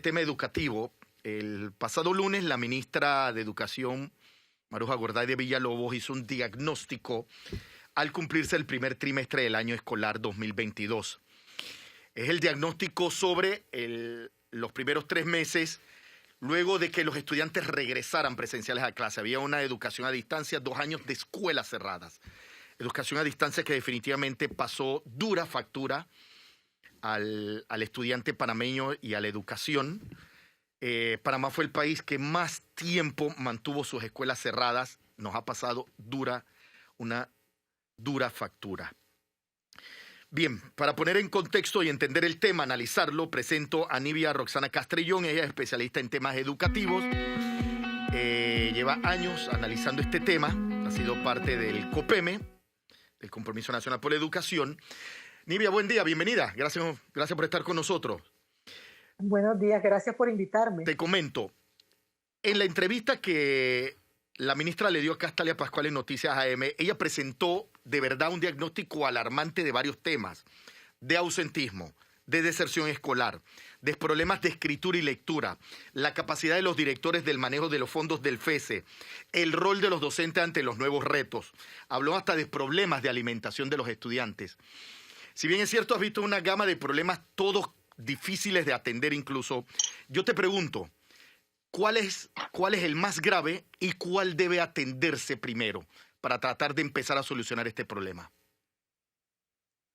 Tema educativo. El pasado lunes, la ministra de Educación, Maruja Gorday de Villalobos, hizo un diagnóstico al cumplirse el primer trimestre del año escolar 2022. Es el diagnóstico sobre los primeros 3 meses luego de que los estudiantes regresaran presenciales a clase. Había una educación a distancia, 2 años de escuelas cerradas. Educación a distancia que definitivamente pasó dura factura al estudiante panameño y a la educación. Panamá fue el país que más tiempo mantuvo sus escuelas cerradas. Nos ha pasado una dura factura. Bien, para poner en contexto y entender el tema, analizarlo, presento a Nibia Roxana Castrillón. Ella es especialista en temas educativos. Lleva años analizando este tema. Ha sido parte del COPEME, del Compromiso Nacional por la Educación. Nibia, buen día, bienvenida. Gracias por estar con nosotros. Buenos días, gracias por invitarme. Te comento, en la entrevista que la ministra le dio a Castalia Pascual en Noticias AM, ella presentó de verdad un diagnóstico alarmante de varios temas, de ausentismo, de deserción escolar, de problemas de escritura y lectura, la capacidad de los directores del manejo de los fondos del FESE, el rol de los docentes ante los nuevos retos. Habló hasta de problemas de alimentación de los estudiantes. Si bien es cierto, has visto una gama de problemas, todos difíciles de atender incluso. Yo te pregunto, ¿cuál es el más grave y cuál debe atenderse primero para tratar de empezar a solucionar este problema?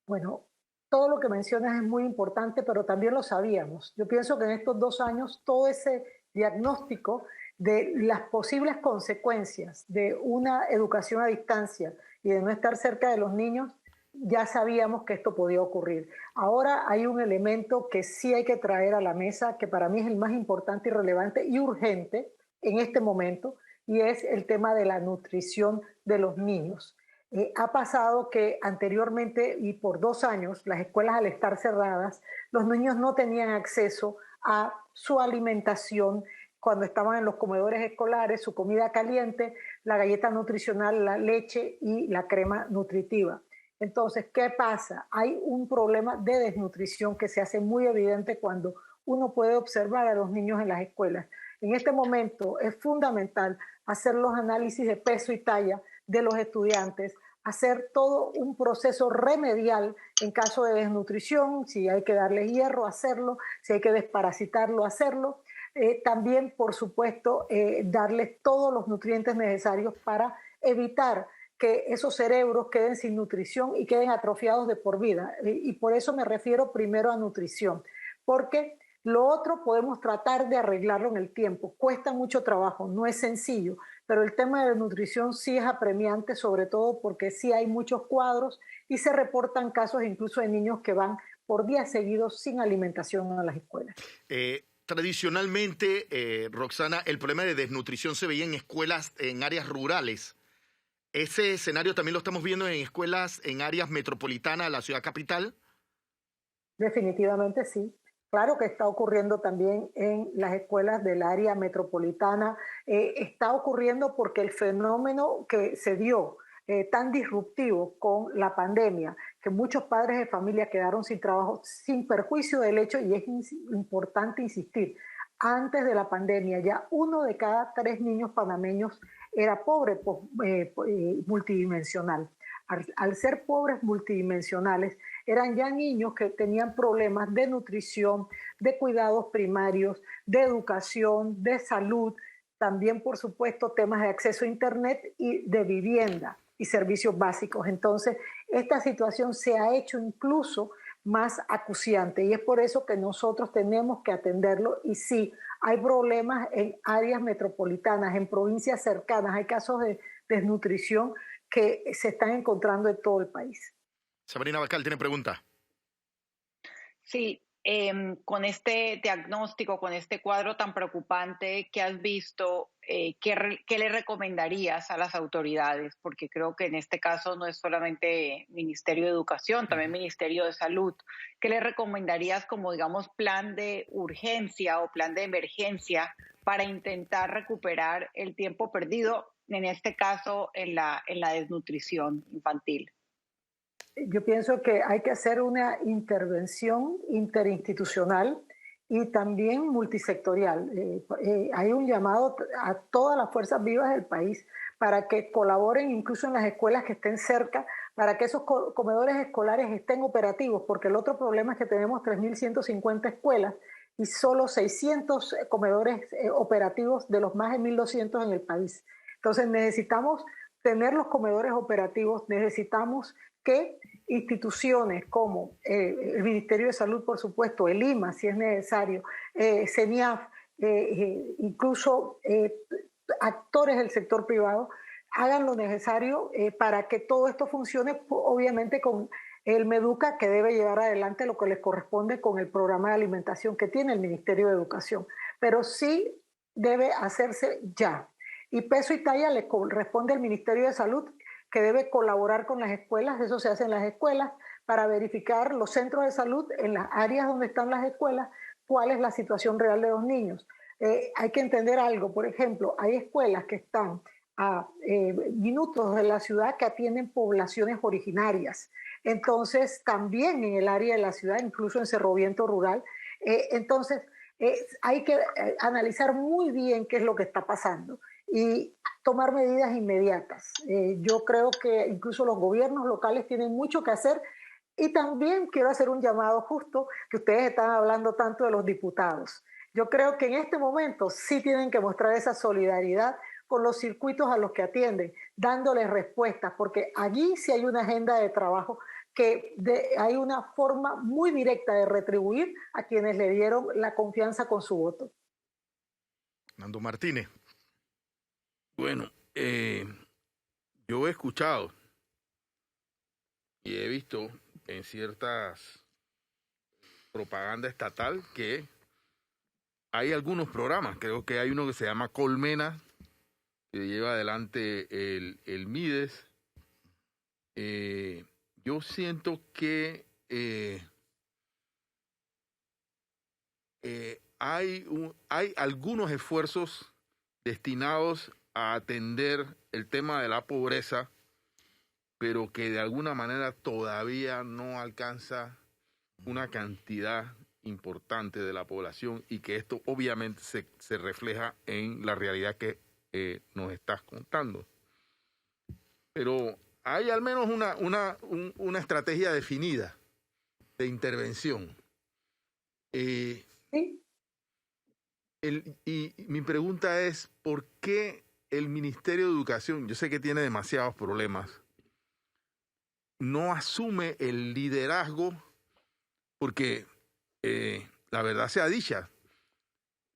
Bueno, todo lo que mencionas es muy importante, pero también lo sabíamos. Yo pienso que en estos 2 años todo ese diagnóstico de las posibles consecuencias de una educación a distancia y de no estar cerca de los niños, ya sabíamos que esto podía ocurrir. Ahora hay un elemento que sí hay que traer a la mesa, que para mí es el más importante y relevante y urgente en este momento, y es el tema de la nutrición de los niños. Ha pasado que anteriormente y por 2 años, las escuelas al estar cerradas, los niños no tenían acceso a su alimentación cuando estaban en los comedores escolares, su comida caliente, la galleta nutricional, la leche y la crema nutritiva. Entonces, ¿qué pasa? Hay un problema de desnutrición que se hace muy evidente cuando uno puede observar a los niños en las escuelas. En este momento es fundamental hacer los análisis de peso y talla de los estudiantes, hacer todo un proceso remedial en caso de desnutrición, si hay que darles hierro, hacerlo, si hay que desparasitarlo, hacerlo. También, por supuesto, darles todos los nutrientes necesarios para evitar que esos cerebros queden sin nutrición y queden atrofiados de por vida. Y por eso me refiero primero a nutrición, porque lo otro podemos tratar de arreglarlo en el tiempo. Cuesta mucho trabajo, no es sencillo, pero el tema de la nutrición sí es apremiante, sobre todo porque sí hay muchos cuadros y se reportan casos incluso de niños que van por días seguidos sin alimentación a las escuelas. Tradicionalmente, Roxana, el problema de desnutrición se veía en escuelas en áreas rurales. ¿Ese escenario también lo estamos viendo en escuelas en áreas metropolitanas de la ciudad capital? Definitivamente sí. Claro que está ocurriendo también en las escuelas del área metropolitana. Está ocurriendo porque el fenómeno que se dio tan disruptivo con la pandemia, que muchos padres de familia quedaron sin trabajo, sin perjuicio del hecho, y es importante insistir, antes de la pandemia ya 1 de cada 3 niños panameños era pobre multidimensional. Al ser pobres multidimensionales, eran ya niños que tenían problemas de nutrición, de cuidados primarios, de educación, de salud, también por supuesto temas de acceso a internet y de vivienda y servicios básicos. Entonces, esta situación se ha hecho incluso más acuciante y es por eso que nosotros tenemos que atenderlo. Y sí, hay problemas en áreas metropolitanas, en provincias cercanas, hay casos de desnutrición que se están encontrando en todo el país. Sabrina Bacal tiene pregunta. Sí, con este diagnóstico, con este cuadro tan preocupante que has visto, ¿qué le recomendarías a las autoridades? Porque creo que en este caso no es solamente Ministerio de Educación, también Ministerio de Salud. ¿Qué le recomendarías como, digamos, plan de urgencia o plan de emergencia para intentar recuperar el tiempo perdido, en este caso en la desnutrición infantil? Yo pienso que hay que hacer una intervención interinstitucional y también multisectorial. Hay un llamado a todas las fuerzas vivas del país para que colaboren incluso en las escuelas que estén cerca, para que esos comedores escolares estén operativos, porque el otro problema es que tenemos 3.150 escuelas y solo 600 comedores operativos de los más de 1.200 en el país. Entonces necesitamos tener los comedores operativos, necesitamos que instituciones como el Ministerio de Salud, por supuesto, el IMA, si es necesario, CENIAF, incluso actores del sector privado, hagan lo necesario para que todo esto funcione, obviamente con el MEDUCA, que debe llevar adelante lo que les corresponde con el programa de alimentación que tiene el Ministerio de Educación. Pero sí debe hacerse ya. Y peso y talla le corresponde al Ministerio de Salud, que debe colaborar con las escuelas, eso se hace en las escuelas, para verificar los centros de salud en las áreas donde están las escuelas, cuál es la situación real de los niños. Hay que entender algo, por ejemplo, hay escuelas que están a minutos de la ciudad que atienden poblaciones originarias. Entonces, también en el área de la ciudad, incluso en Cerro Viento rural. Entonces, hay que analizar muy bien qué es lo que está pasando y tomar medidas inmediatas. Yo creo que incluso los gobiernos locales tienen mucho que hacer y también quiero hacer un llamado justo que ustedes están hablando tanto de los diputados. Yo creo que en este momento sí tienen que mostrar esa solidaridad con los circuitos a los que atienden, dándoles respuestas, porque allí sí hay una agenda de trabajo que hay una forma muy directa de retribuir a quienes le dieron la confianza con su voto. Nando Martínez. Bueno, yo he escuchado y he visto en ciertas propaganda estatal que hay algunos programas, creo que hay uno que se llama Colmena, que lleva adelante el Mides. Yo siento que hay algunos esfuerzos destinados a atender el tema de la pobreza, pero que de alguna manera todavía no alcanza una cantidad importante de la población y que esto obviamente se refleja en la realidad que nos estás contando. Pero hay al menos una estrategia definida de intervención. ¿Sí? Y mi pregunta es, ¿por qué el Ministerio de Educación, yo sé que tiene demasiados problemas, no asume el liderazgo? Porque la verdad sea dicha,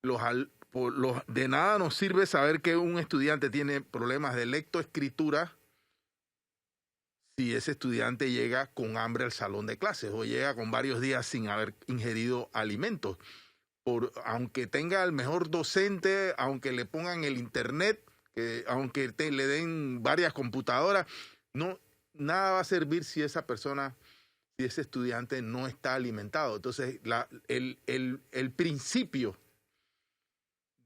de nada nos sirve saber que un estudiante tiene problemas de lectoescritura si ese estudiante llega con hambre al salón de clases o llega con varios días sin haber ingerido alimentos. Aunque tenga el mejor docente, aunque le pongan el internet, aunque le den varias computadoras, nada va a servir si esa persona, si ese estudiante no está alimentado. Entonces, el principio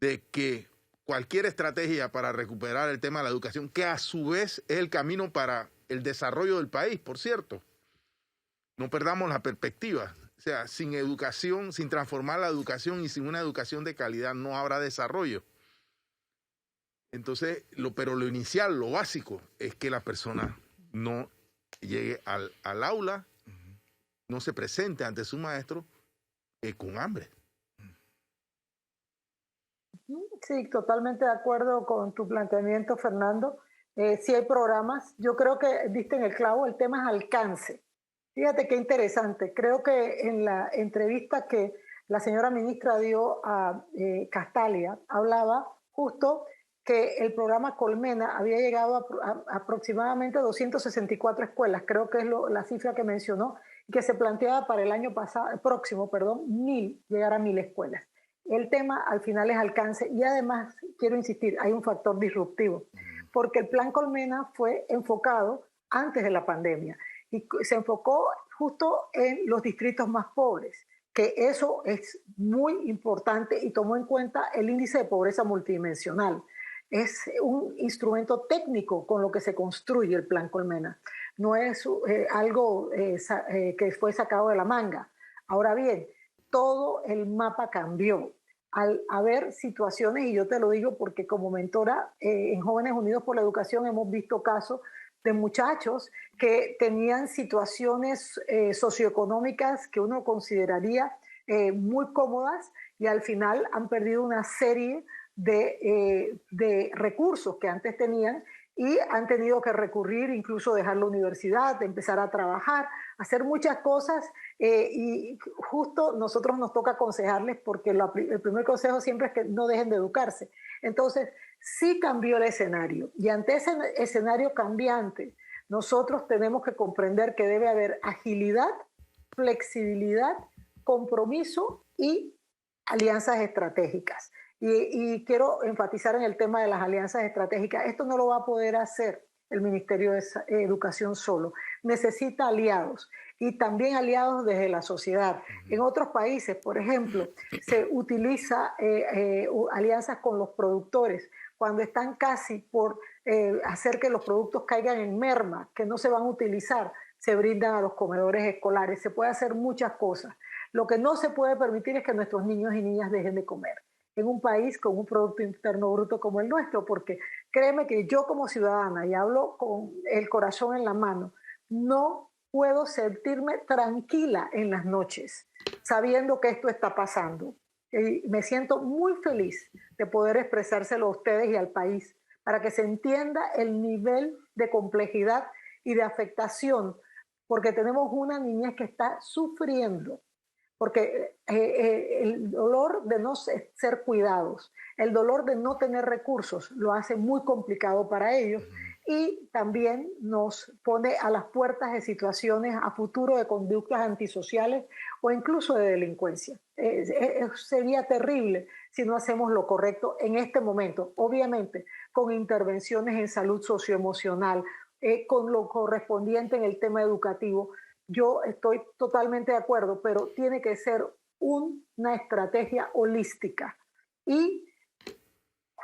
de que cualquier estrategia para recuperar el tema de la educación, que a su vez es el camino para el desarrollo del país, por cierto, no perdamos la perspectiva. O sea, sin educación, sin transformar la educación y sin una educación de calidad no habrá desarrollo. Entonces, pero lo inicial, lo básico, es que la persona no llegue al aula, no se presente ante su maestro con hambre. Sí, totalmente de acuerdo con tu planteamiento, Fernando. Sí hay programas. Yo creo que diste en el clavo, el tema es alcance. Fíjate qué interesante. Creo que en la entrevista que la señora ministra dio a Castalia, hablaba justo que el programa Colmena había llegado a aproximadamente 264 escuelas, creo que es la cifra que mencionó, y que se planteaba para el año próximo, 1.000, llegar a 1.000 escuelas. El tema al final es alcance y además, quiero insistir, hay un factor disruptivo, porque el plan Colmena fue enfocado antes de la pandemia y se enfocó justo en los distritos más pobres, que eso es muy importante y tomó en cuenta el índice de pobreza multidimensional. Es un instrumento técnico con lo que se construye el plan Colmena. No es algo que fue sacado de la manga. Ahora bien, todo el mapa cambió. Al haber situaciones, y yo te lo digo porque como mentora en Jóvenes Unidos por la Educación hemos visto casos de muchachos que tenían situaciones socioeconómicas que uno consideraría muy cómodas y al final han perdido una serie de recursos que antes tenían y han tenido que recurrir, incluso dejar la universidad, empezar a trabajar, hacer muchas cosas y justo nosotros nos toca aconsejarles porque el primer consejo siempre es que no dejen de educarse. Entonces, sí cambió el escenario y ante ese escenario cambiante, nosotros tenemos que comprender que debe haber agilidad, flexibilidad, compromiso y alianzas estratégicas. Y quiero enfatizar en el tema de las alianzas estratégicas. Esto no lo va a poder hacer el Ministerio de Educación solo. Necesita aliados y también aliados desde la sociedad. En otros países, por ejemplo, se utiliza alianzas con los productores cuando están casi por hacer que los productos caigan en merma, que no se van a utilizar, se brindan a los comedores escolares. Se puede hacer muchas cosas. Lo que no se puede permitir es que nuestros niños y niñas dejen de comer en un país con un Producto Interno Bruto como el nuestro, porque créeme que yo como ciudadana, y hablo con el corazón en la mano, no puedo sentirme tranquila en las noches sabiendo que esto está pasando. Y me siento muy feliz de poder expresárselo a ustedes y al país para que se entienda el nivel de complejidad y de afectación, porque tenemos una niñez que está sufriendo, porque el dolor de no ser cuidados, el dolor de no tener recursos lo hace muy complicado para ellos y también nos pone a las puertas de situaciones a futuro de conductas antisociales o incluso de delincuencia. Sería terrible si no hacemos lo correcto en este momento, obviamente con intervenciones en salud socioemocional, con lo correspondiente en el tema educativo. Yo estoy totalmente de acuerdo, pero tiene que ser una estrategia holística y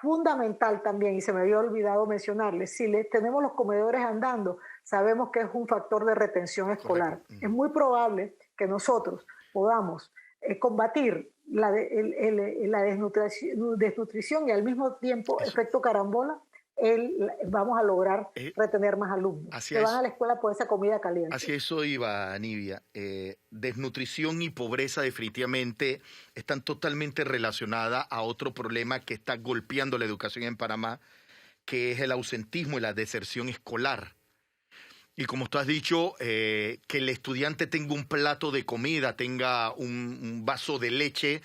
fundamental también, y se me había olvidado mencionarles, si tenemos los comedores andando, sabemos que es un factor de retención escolar. Correcto. Es muy probable que nosotros podamos combatir la desnutrición y al mismo tiempo efecto carambola, vamos a lograr retener más alumnos que van a la escuela por esa comida caliente. Así eso iba, Nidia. Desnutrición y pobreza definitivamente están totalmente relacionadas a otro problema que está golpeando la educación en Panamá, que es el ausentismo y la deserción escolar. Y como tú has dicho, que el estudiante tenga un plato de comida, tenga un vaso de leche,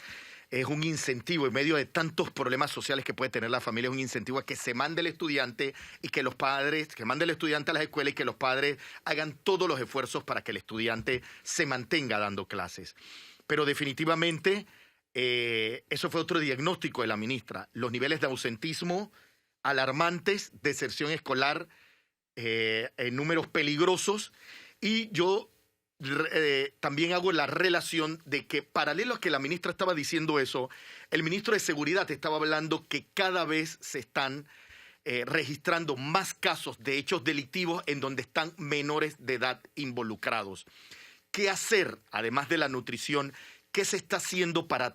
es un incentivo, en medio de tantos problemas sociales que puede tener la familia, es un incentivo a que se mande el estudiante y que los padres, que mande el estudiante a las escuelas y que los padres hagan todos los esfuerzos para que el estudiante se mantenga dando clases. Pero definitivamente, eso fue otro diagnóstico de la ministra. Los niveles de ausentismo alarmantes, deserción escolar en números peligrosos, y yo también hago la relación de que paralelo a que la ministra estaba diciendo eso, el ministro de Seguridad estaba hablando que cada vez se están registrando más casos de hechos delictivos en donde están menores de edad involucrados. ¿Qué hacer, además de la nutrición? ¿Qué se está haciendo para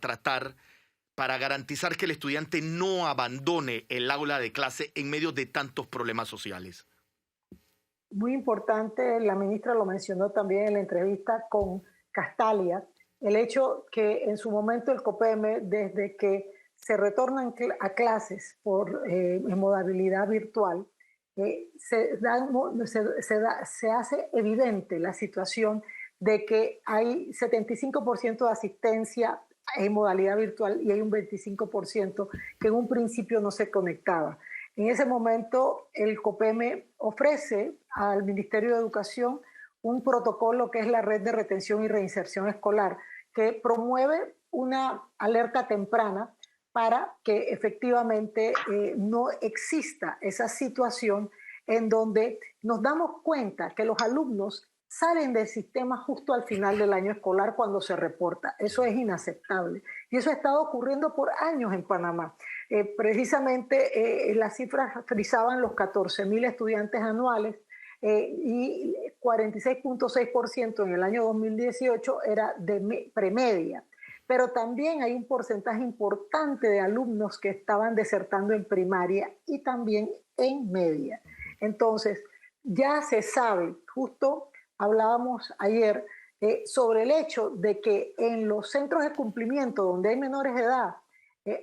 garantizar que el estudiante no abandone el aula de clase en medio de tantos problemas sociales? Muy importante, la ministra lo mencionó también en la entrevista con Castalia, el hecho que en su momento el COPEME, desde que se retornan a clases en modalidad virtual, se hace evidente la situación de que hay 75% de asistencia en modalidad virtual y hay un 25% que en un principio no se conectaba. En ese momento, el COPEME ofrece al Ministerio de Educación un protocolo que es la Red de Retención y Reinserción Escolar, que promueve una alerta temprana para que efectivamente no exista esa situación en donde nos damos cuenta que los alumnos salen del sistema justo al final del año escolar cuando se reporta. Eso es inaceptable. Y eso ha estado ocurriendo por años en Panamá. Precisamente las cifras frisaban los 14.000 estudiantes anuales y 46.6% en el año 2018 era de premedia. pero también hay un porcentaje importante de alumnos que estaban desertando en primaria y también en media. Entonces, ya se sabe, justo hablábamos ayer sobre el hecho de que en los centros de cumplimiento donde hay menores de edad,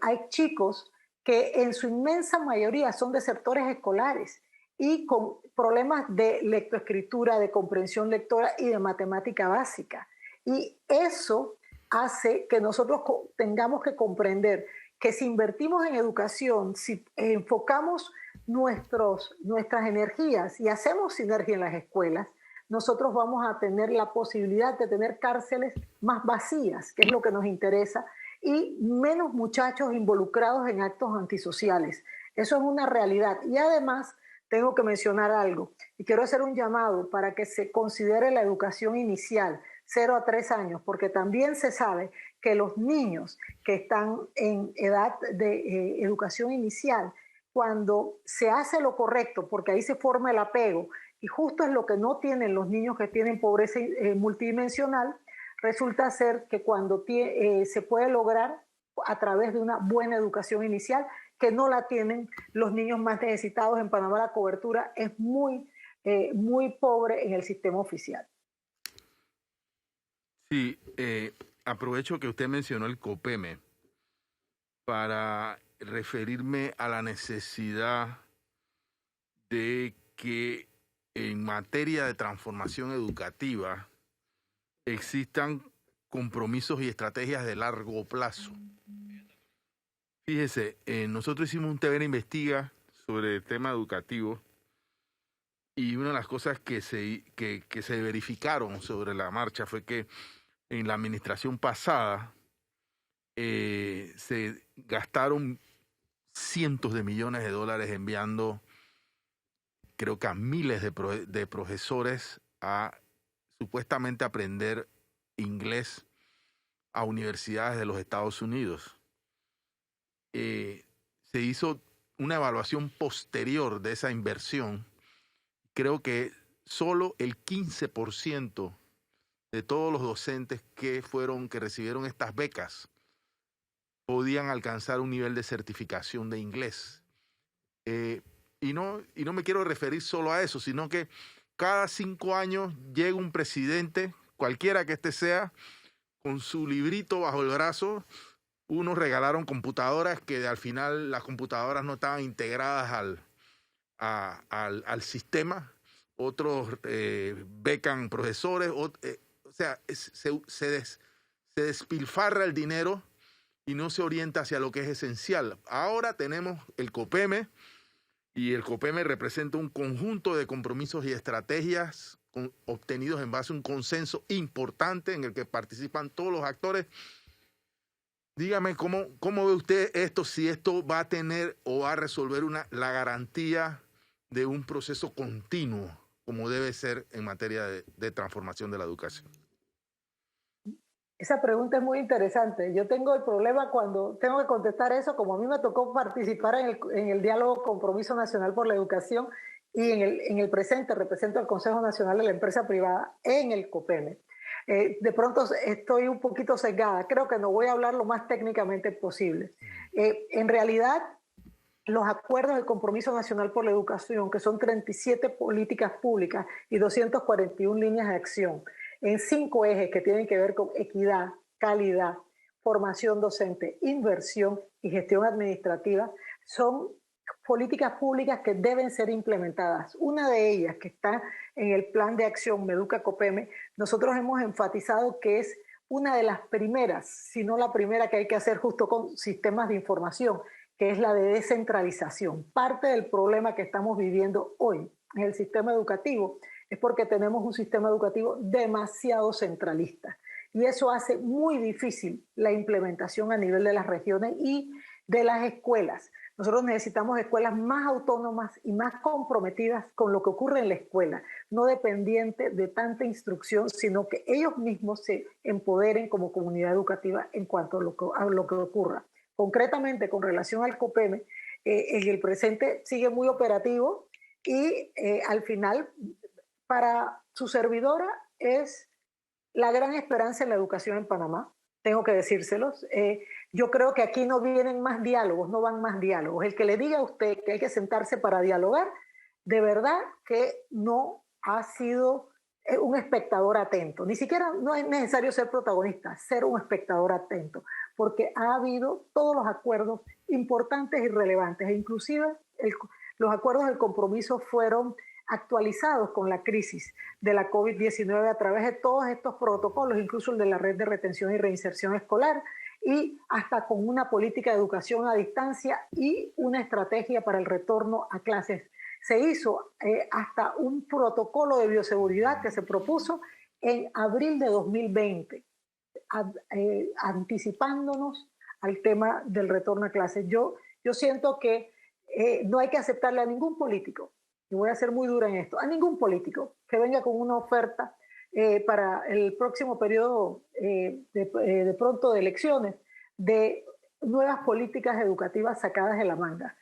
hay chicos que en su inmensa mayoría son desertores escolares y con problemas de lectoescritura, de comprensión lectora y de matemática básica. Y eso hace que nosotros tengamos que comprender que si invertimos en educación, si enfocamos nuestras energías y hacemos sinergia en las escuelas, nosotros vamos a tener la posibilidad de tener cárceles más vacías, que es lo que nos interesa, y menos muchachos involucrados en actos antisociales. Eso es una realidad. Y además tengo que mencionar algo, y quiero hacer un llamado para que se considere la educación inicial, 0 a 3 años, porque también se sabe que los niños que están en edad de educación inicial, cuando se hace lo correcto, porque ahí se forma el apego, y justo es lo que no tienen los niños que tienen pobreza multidimensional, resulta ser que cuando se puede lograr a través de una buena educación inicial, que no la tienen los niños más necesitados. En Panamá la cobertura es muy pobre en el sistema oficial. Sí, aprovecho que usted mencionó el COPEME para referirme a la necesidad de que en materia de transformación educativa existan compromisos y estrategias de largo plazo. Fíjese, nosotros hicimos un TVN Investiga sobre el tema educativo y una de las cosas que se verificaron sobre la marcha fue que en la administración pasada se gastaron cientos de millones de dólares enviando, creo que a miles de profesores a supuestamente aprender inglés a universidades de los Estados Unidos. Se hizo una evaluación posterior de esa inversión. Creo que solo el 15% de todos los docentes que recibieron estas becas podían alcanzar un nivel de certificación de inglés. Y no me quiero referir solo a eso, sino que cada 5 años llega un presidente, cualquiera que este sea, con su librito bajo el brazo. Unos regalaron computadoras que al final las computadoras no estaban integradas al sistema. Otros becan profesores. O sea, se despilfarra el dinero y no se orienta hacia lo que es esencial. Ahora tenemos el COPEME, y el COPEME representa un conjunto de compromisos y estrategias obtenidos en base a un consenso importante en el que participan todos los actores. Dígame, ¿cómo ve usted esto? Si esto va a tener o va a resolver la garantía de un proceso continuo, como debe ser en materia de transformación de la educación. Esa pregunta es muy interesante. Yo tengo el problema cuando tengo que contestar eso, como a mí me tocó participar en el diálogo Compromiso Nacional por la Educación y en el presente represento al Consejo Nacional de la Empresa Privada en el COPEME. De pronto estoy un poquito sesgada. Creo que no voy a hablar lo más técnicamente posible. En realidad, los acuerdos del Compromiso Nacional por la Educación, que son 37 políticas públicas y 241 líneas de acción, en 5 ejes que tienen que ver con equidad, calidad, formación docente, inversión y gestión administrativa, son políticas públicas que deben ser implementadas. Una de ellas, que está en el plan de acción Meduca COPEME, nosotros hemos enfatizado que es una de las primeras, si no la primera que hay que hacer justo con sistemas de información, que es la de descentralización. Parte del problema que estamos viviendo hoy en el sistema educativo es porque tenemos un sistema educativo demasiado centralista. Y eso hace muy difícil la implementación a nivel de las regiones y de las escuelas. Nosotros necesitamos escuelas más autónomas y más comprometidas con lo que ocurre en la escuela, no dependientes de tanta instrucción, sino que ellos mismos se empoderen como comunidad educativa en cuanto a lo que ocurra. Concretamente, con relación al COPEME, en el presente sigue muy operativo y al final, para su servidora, es la gran esperanza en la educación en Panamá. tengo que decírselos. Yo creo que aquí no vienen más diálogos, no van más diálogos. El que le diga a usted que hay que sentarse para dialogar, de verdad que no ha sido un espectador atento. Ni siquiera no es necesario ser protagonista, ser un espectador atento, porque ha habido todos los acuerdos importantes y relevantes, e inclusive los acuerdos del compromiso fueron actualizados con la crisis de la COVID-19 a través de todos estos protocolos, incluso el de la red de retención y reinserción escolar, y hasta con una política de educación a distancia y una estrategia para el retorno a clases. Se hizo hasta un protocolo de bioseguridad que se propuso en abril de 2020, anticipándonos al tema del retorno a clases. Yo siento que no hay que aceptarle a ningún político, y voy a ser muy dura en esto, a ningún político que venga con una oferta para el próximo periodo de pronto de elecciones, de nuevas políticas educativas sacadas de la manga.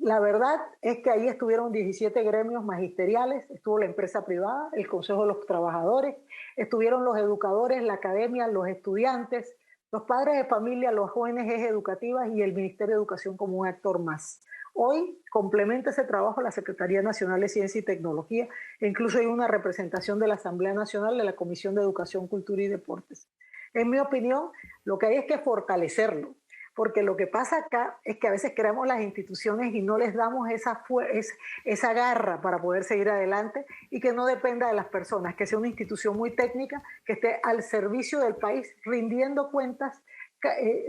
La verdad es que ahí estuvieron 17 gremios magisteriales, estuvo la empresa privada, el Consejo de los Trabajadores, estuvieron los educadores, la academia, los estudiantes, los padres de familia, los ONGs educativas y el Ministerio de Educación como un actor más. Hoy complementa ese trabajo la Secretaría Nacional de Ciencia y Tecnología e incluso hay una representación de la Asamblea Nacional de la Comisión de Educación, Cultura y Deportes. En mi opinión, lo que hay es que fortalecerlo, porque lo que pasa acá es que a veces creamos las instituciones y no les damos esa garra para poder seguir adelante y que no dependa de las personas, que sea una institución muy técnica, que esté al servicio del país, rindiendo cuentas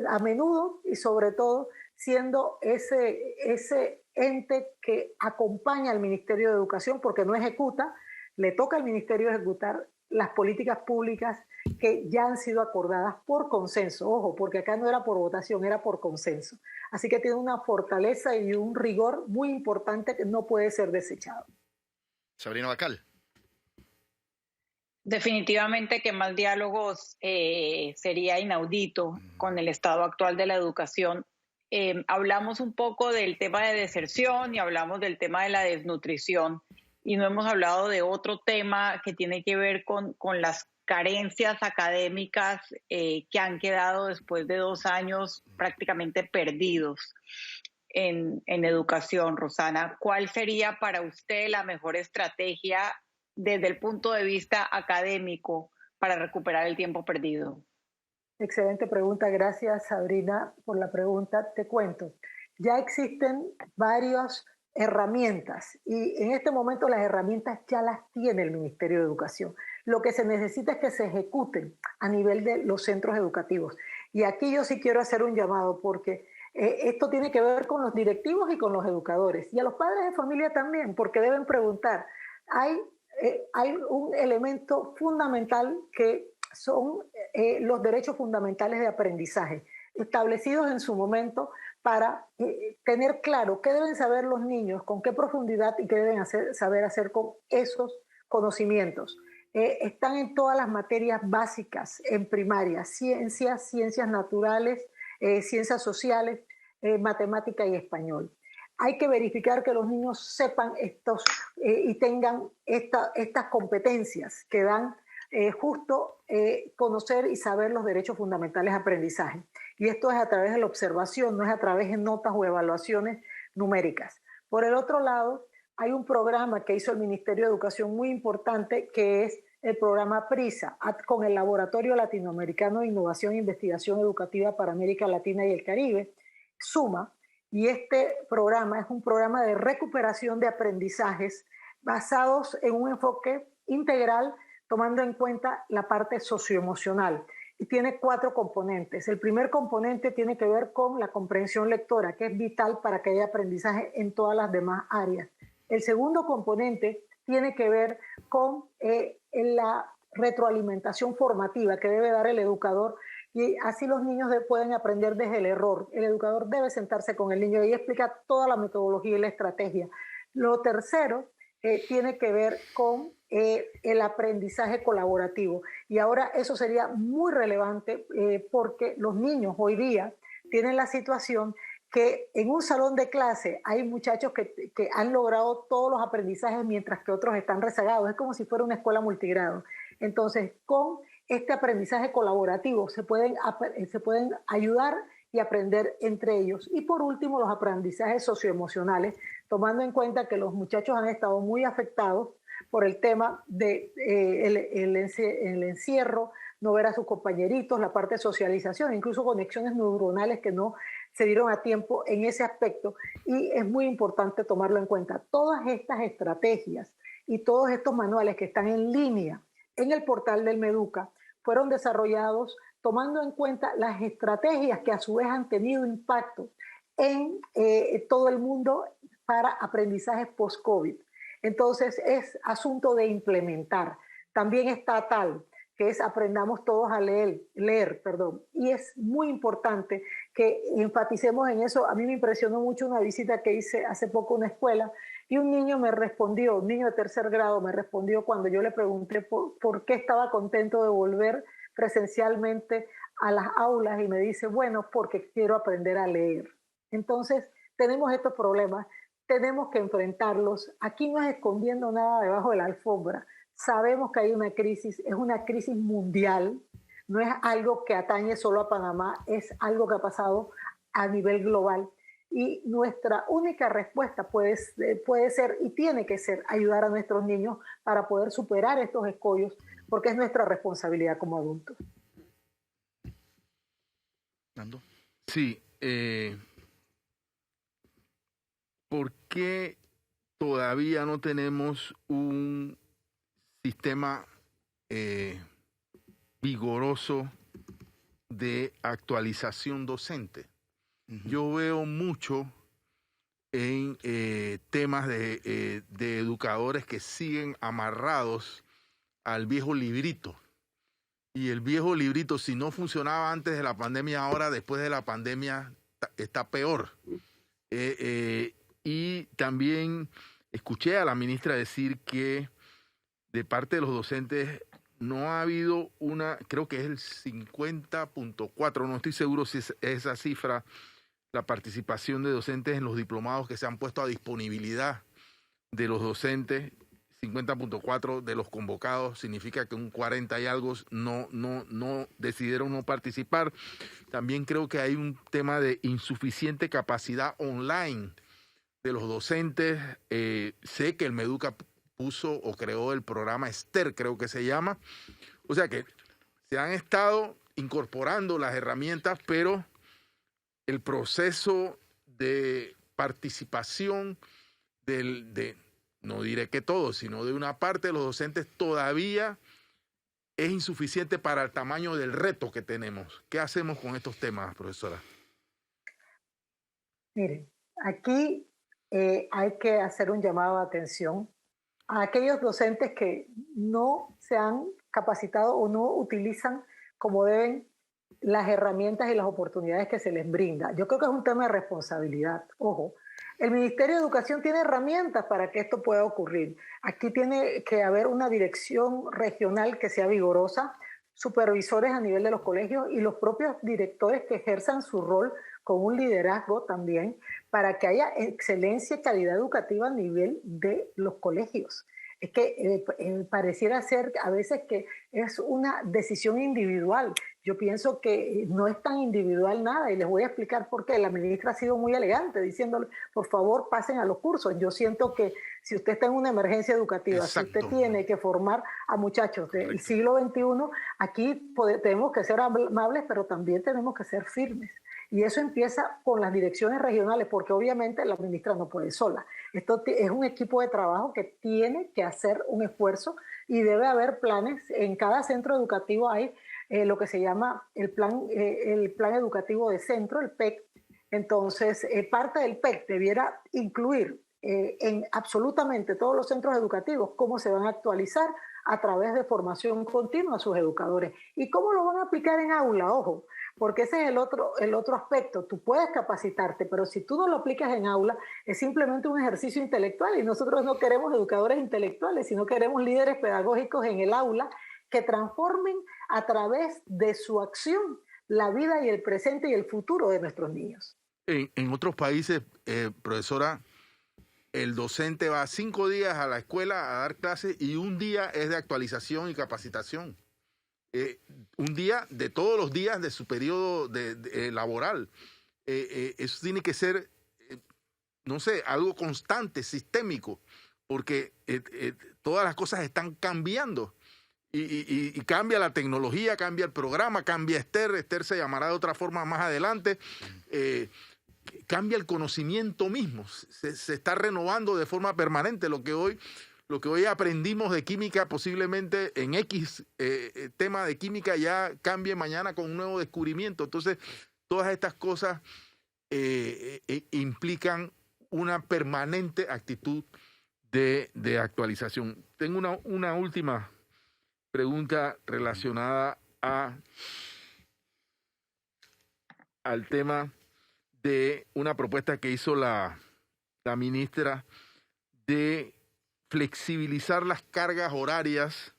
a menudo y sobre todo siendo ese ente que acompaña al Ministerio de Educación, porque no ejecuta, le toca al Ministerio ejecutar las políticas públicas que ya han sido acordadas por consenso. Ojo, porque acá no era por votación, era por consenso. Así que tiene una fortaleza y un rigor muy importante que no puede ser desechado. Sabrina Bacal. Definitivamente que más diálogos sería inaudito con el estado actual de la educación. Hablamos un poco del tema de deserción y hablamos del tema de la desnutrición y no hemos hablado de otro tema que tiene que ver con las carencias académicas que han quedado después de 2 años prácticamente perdidos en educación. Rosana, ¿cuál sería para usted la mejor estrategia desde el punto de vista académico para recuperar el tiempo perdido? Excelente pregunta, gracias Sabrina por la pregunta. Te cuento, ya existen varias herramientas y en este momento las herramientas ya las tiene el Ministerio de Educación. Lo que se necesita es que se ejecuten a nivel de los centros educativos. Y aquí yo sí quiero hacer un llamado porque esto tiene que ver con los directivos y con los educadores y a los padres de familia también, porque deben preguntar, hay un elemento fundamental que son los derechos fundamentales de aprendizaje, establecidos en su momento para tener claro qué deben saber los niños, con qué profundidad y qué deben saber hacer con esos conocimientos. Están en todas las materias básicas en primaria, ciencias naturales, ciencias sociales, matemática y español. Hay que verificar que los niños sepan y tengan estas competencias que dan justo conocer y saber los derechos fundamentales de aprendizaje. Y esto es a través de la observación, no es a través de notas o evaluaciones numéricas. Por el otro lado, hay un programa que hizo el Ministerio de Educación muy importante, que es el programa PRISA, con el Laboratorio Latinoamericano de Innovación e Investigación Educativa para América Latina y el Caribe, SUMA, y este programa es un programa de recuperación de aprendizajes basados en un enfoque integral, tomando en cuenta la parte socioemocional. Y tiene 4 componentes. El primer componente tiene que ver con la comprensión lectora, que es vital para que haya aprendizaje en todas las demás áreas. El segundo componente tiene que ver con la retroalimentación formativa que debe dar el educador, y así los niños pueden aprender desde el error. El educador debe sentarse con el niño y explicar toda la metodología y la estrategia. Lo tercero tiene que ver con el aprendizaje colaborativo. Y ahora eso sería muy relevante porque los niños hoy día tienen la situación que en un salón de clase hay muchachos que han logrado todos los aprendizajes mientras que otros están rezagados. Es como si fuera una escuela multigrado. Entonces, con este aprendizaje colaborativo, se pueden ayudar y aprender entre ellos. Y por último, los aprendizajes socioemocionales, tomando en cuenta que los muchachos han estado muy afectados por el tema de el encierro, no ver a sus compañeritos, la parte de socialización, incluso conexiones neuronales que no se dieron a tiempo en ese aspecto, y es muy importante tomarlo en cuenta. Todas estas estrategias y todos estos manuales que están en línea en el portal del Meduca fueron desarrollados tomando en cuenta las estrategias que a su vez han tenido impacto en todo el mundo para aprendizajes post-COVID. Entonces es asunto de implementar. También está tal, que es aprendamos todos a leer, y es muy importante que enfaticemos en eso. A mí me impresionó mucho una visita que hice hace poco a una escuela y un niño me respondió, un niño de 3er grado me respondió cuando yo le pregunté por qué estaba contento de volver presencialmente a las aulas y me dice, bueno, porque quiero aprender a leer. Entonces tenemos estos problemas, tenemos que enfrentarlos. Aquí no es escondiendo nada debajo de la alfombra. Sabemos que hay una crisis, es una crisis mundial, no es algo que atañe solo a Panamá, es algo que ha pasado a nivel global. Y nuestra única respuesta puede ser y tiene que ser ayudar a nuestros niños para poder superar estos escollos, porque es nuestra responsabilidad como adultos. Nando. Sí. ¿Por qué todavía no tenemos un sistema vigoroso de actualización docente? Yo veo mucho en temas de educadores que siguen amarrados al viejo librito. Y el viejo librito, si no funcionaba antes de la pandemia, ahora después de la pandemia está peor. Y también escuché a la ministra decir que de parte de los docentes no ha habido creo que es el 50.4, no estoy seguro si es esa cifra, la participación de docentes en los diplomados que se han puesto a disponibilidad de los docentes. 50.4 de los convocados significa que un 40 y algo no decidieron no participar. También creo que hay un tema de insuficiente capacidad online de los docentes. Sé que el Meduca puso o creó el programa Esther, creo que se llama. O sea que se han estado incorporando las herramientas, pero el proceso de participación no diré que todos, sino de una parte de los docentes todavía es insuficiente para el tamaño del reto que tenemos. ¿Qué hacemos con estos temas, profesora? Miren, aquí hay que hacer un llamado de atención a aquellos docentes que no se han capacitado o no utilizan como deben las herramientas y las oportunidades que se les brinda. Yo creo que es un tema de responsabilidad. Ojo, el Ministerio de Educación tiene herramientas para que esto pueda ocurrir. Aquí tiene que haber una dirección regional que sea vigorosa, supervisores a nivel de los colegios y los propios directores que ejerzan su rol con un liderazgo también para que haya excelencia y calidad educativa a nivel de los colegios. Es que pareciera ser a veces que es una decisión individual. Yo pienso que no es tan individual nada y les voy a explicar por qué. La ministra ha sido muy elegante diciéndole, por favor, pasen a los cursos. Yo siento que si usted está en una emergencia educativa, Exacto. si usted tiene que formar a muchachos del siglo XXI, aquí tenemos que ser amables, pero también tenemos que ser firmes. Y eso empieza con las direcciones regionales, porque obviamente la ministra no puede sola. Esto es un equipo de trabajo que tiene que hacer un esfuerzo y debe haber planes. En cada centro educativo hay lo que se llama el plan educativo de centro, el PEC. Entonces, parte del PEC debiera incluir en absolutamente todos los centros educativos cómo se van a actualizar a través de formación continua a sus educadores. ¿Y cómo lo van a aplicar en aula? Ojo, porque ese es el otro aspecto. Tú puedes capacitarte, pero si tú no lo aplicas en aula, es simplemente un ejercicio intelectual y nosotros no queremos educadores intelectuales, sino queremos líderes pedagógicos en el aula que transformen a través de su acción la vida y el presente y el futuro de nuestros niños. En otros países, profesora, el docente va 5 días a la escuela a dar clases y un día es de actualización y capacitación. un día de todos los días de su periodo laboral. Eso tiene que ser, no sé, algo constante, sistémico, porque todas las cosas están cambiando. Y cambia la tecnología, cambia el programa, cambia Esther se llamará de otra forma más adelante, cambia el conocimiento mismo, se está renovando de forma permanente. Lo que hoy aprendimos de química, posiblemente en X tema de química ya cambie mañana con un nuevo descubrimiento. Entonces, todas estas cosas implican una permanente actitud de actualización. Tengo una última pregunta relacionada al tema de una propuesta que hizo la ministra de flexibilizar las cargas horarias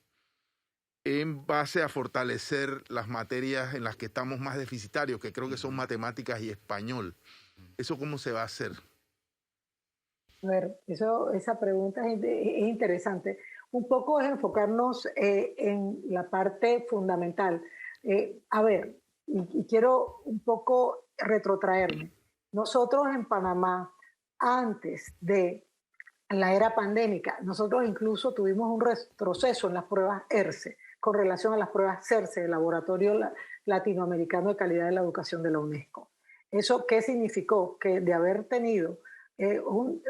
en base a fortalecer las materias en las que estamos más deficitarios, que creo que son matemáticas y español. ¿Eso cómo se va a hacer? A ver, esa pregunta es interesante. Un poco es enfocarnos en la parte fundamental. A ver, y quiero un poco retrotraerme. Nosotros en Panamá, antes de la era pandémica, nosotros incluso tuvimos un retroceso en las pruebas ERCE con relación a las pruebas CERCE, el Laboratorio Latinoamericano de Calidad de la Educación de la UNESCO. ¿Eso qué significó? Que de haber tenido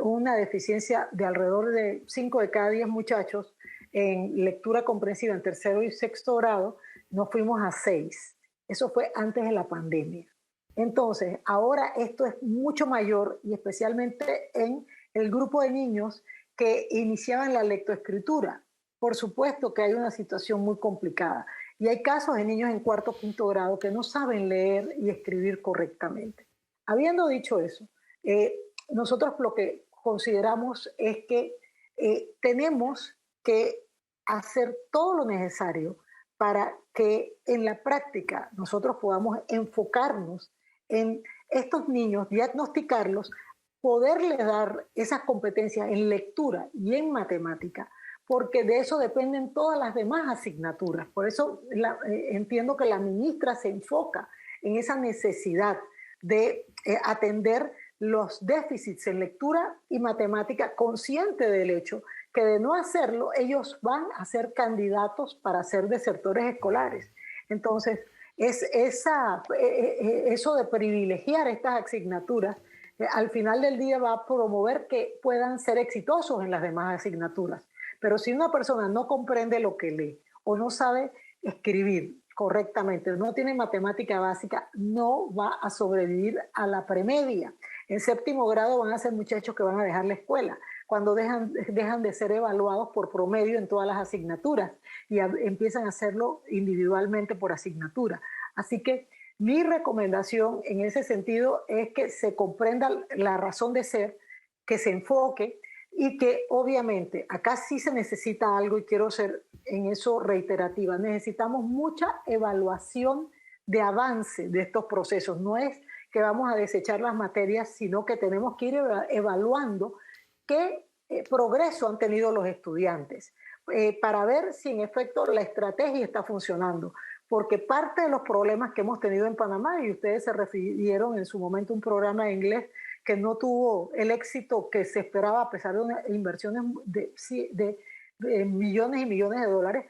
una deficiencia de alrededor de 5 de cada 10 muchachos en lectura comprensiva en tercero y sexto grado, nos fuimos a 6. Eso fue antes de la pandemia. Entonces, ahora esto es mucho mayor, y especialmente en el grupo de niños que iniciaban la lectoescritura. Por supuesto que hay una situación muy complicada, y hay casos de niños en cuarto o quinto grado que no saben leer y escribir correctamente. Habiendo dicho eso, nosotros lo que consideramos es que tenemos que hacer todo lo necesario para que en la práctica nosotros podamos enfocarnos en estos niños, diagnosticarlos, poderles dar esas competencias en lectura y en matemática, porque de eso dependen todas las demás asignaturas. Por eso entiendo que la ministra se enfoca en esa necesidad de atender los déficits en lectura y matemática, consciente del hecho que de no hacerlo, ellos van a ser candidatos para ser desertores escolares. Entonces, eso de privilegiar estas asignaturas, al final del día va a promover que puedan ser exitosos en las demás asignaturas. Pero si una persona no comprende lo que lee o no sabe escribir correctamente, no tiene matemática básica, no va a sobrevivir a la premedia. En séptimo grado van a ser muchachos que van a dejar la escuela cuando dejan de ser evaluados por promedio en todas las asignaturas y empiezan a hacerlo individualmente por asignatura. Así que mi recomendación en ese sentido es que se comprenda la razón de ser, que se enfoque y que obviamente acá sí se necesita algo, y quiero ser en eso reiterativa. Necesitamos mucha evaluación de avance de estos procesos. No es que vamos a desechar las materias, sino que tenemos que ir evaluando qué progreso han tenido los estudiantes para ver si en efecto la estrategia está funcionando. Porque parte de los problemas que hemos tenido en Panamá, y ustedes se refirieron en su momento a un programa de inglés que no tuvo el éxito que se esperaba a pesar de inversiones de millones y millones de dólares,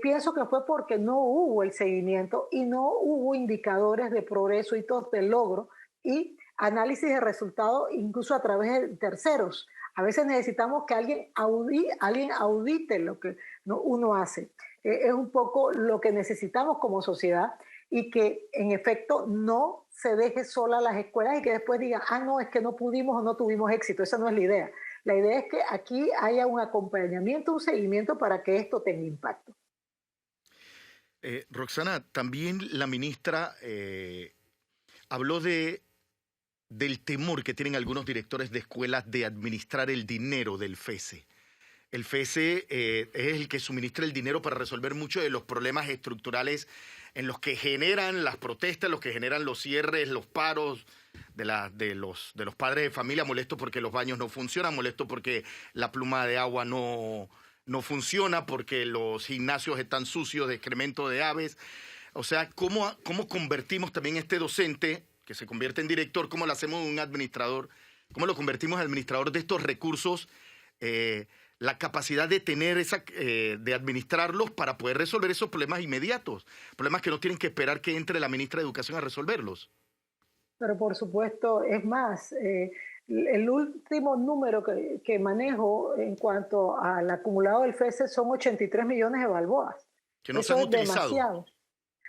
pienso que fue porque no hubo el seguimiento y no hubo indicadores de progreso, hitos de logro y análisis de resultados incluso a través de terceros. A veces necesitamos que alguien audite lo que uno hace. Es un poco lo que necesitamos como sociedad, y que en efecto no se deje sola las escuelas y que después digan, no, es que no pudimos o no tuvimos éxito. Esa no es la idea. La idea es que aquí haya un acompañamiento, un seguimiento para que esto tenga impacto. Roxana, también la ministra habló del temor que tienen algunos directores de escuelas de administrar el dinero del FESE. El FESE es el que suministra el dinero para resolver muchos de los problemas estructurales en los que generan las protestas, los que generan los cierres, los paros de los padres de familia, molestos porque los baños no funcionan, molestos porque la pluma de agua no no funciona porque los gimnasios están sucios de excremento de aves. O sea, ¿cómo convertimos también este docente que se convierte en director, cómo lo hacemos un administrador, cómo lo convertimos en administrador de estos recursos, la capacidad de tener de administrarlos para poder resolver esos problemas inmediatos, problemas que no tienen que esperar que entre la ministra de Educación a resolverlos? Pero por supuesto, es más, el último número que manejo en cuanto al acumulado del FESE son 83 millones de balboas. Que no se han utilizado. Demasiado.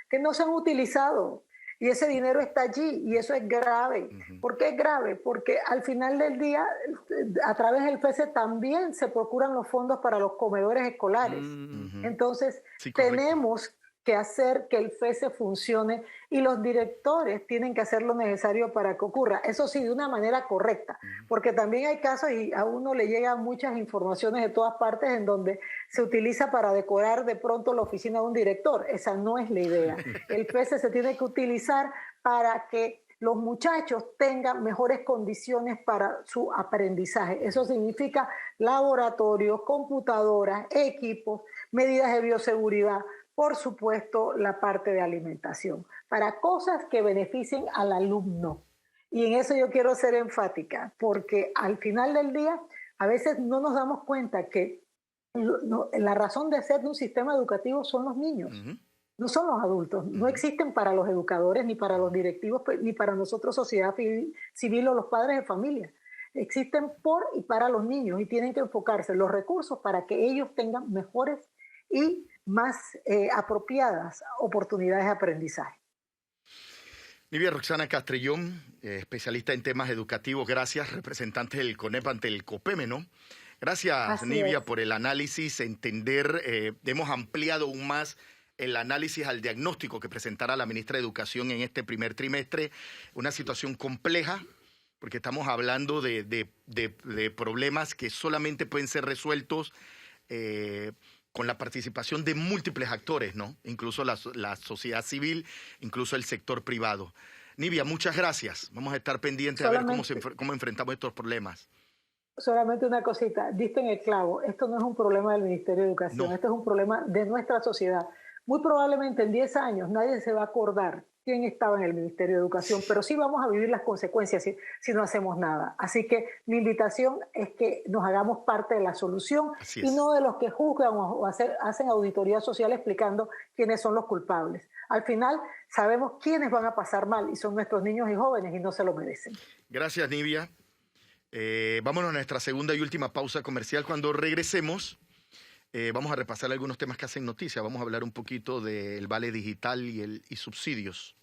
Que no se han utilizado. Y ese dinero está allí y eso es grave. ¿Por qué es grave? Porque al final del día, a través del FESE también se procuran los fondos para los comedores escolares. Entonces, sí, tenemos que hacer que el FESE funcione y los directores tienen que hacer lo necesario para que ocurra. Eso sí, de una manera correcta, porque también hay casos y a uno le llegan muchas informaciones de todas partes en donde se utiliza para decorar de pronto la oficina de un director. Esa no es la idea. El FESE se tiene que utilizar para que los muchachos tengan mejores condiciones para su aprendizaje. Eso significa laboratorios, computadoras, equipos, medidas de bioseguridad, por supuesto, la parte de alimentación, para cosas que beneficien al alumno. Y en eso yo quiero ser enfática, porque al final del día, a veces no nos damos cuenta que la razón de ser de un sistema educativo son los niños, no son los adultos. No existen para los educadores, ni para los directivos, ni para nosotros, sociedad civil o los padres de familia. Existen por y para los niños y tienen que enfocarse los recursos para que ellos tengan mejores y más apropiadas oportunidades de aprendizaje. Nibia Roxana Castrillón, especialista en temas educativos, gracias, representante del CONEP ante el COPEME, ¿no? Gracias, Nibia, por el análisis, entender, hemos ampliado aún más el análisis al diagnóstico que presentará la ministra de Educación en este primer trimestre, una situación compleja, porque estamos hablando de problemas que solamente pueden ser resueltos con la participación de múltiples actores, ¿no? Incluso la sociedad civil, incluso el sector privado. Nibia, muchas gracias. Vamos a estar pendientes a ver cómo enfrentamos estos problemas. Solamente una cosita, diste en el clavo. Esto no es un problema del Ministerio de Educación, esto es un problema de nuestra sociedad. Muy probablemente en 10 años nadie se va a acordar quién estaba en el Ministerio de Educación, pero sí vamos a vivir las consecuencias si no hacemos nada. Así que mi invitación es que nos hagamos parte de la solución y no de los que juzgan o hacen auditoría social explicando quiénes son los culpables. Al final sabemos quiénes van a pasar mal y son nuestros niños y jóvenes y no se lo merecen. Gracias, Nibia. Vámonos a nuestra segunda y última pausa comercial. Cuando regresemos, vamos a repasar algunos temas que hacen noticia. Vamos a hablar un poquito del vale digital y subsidios.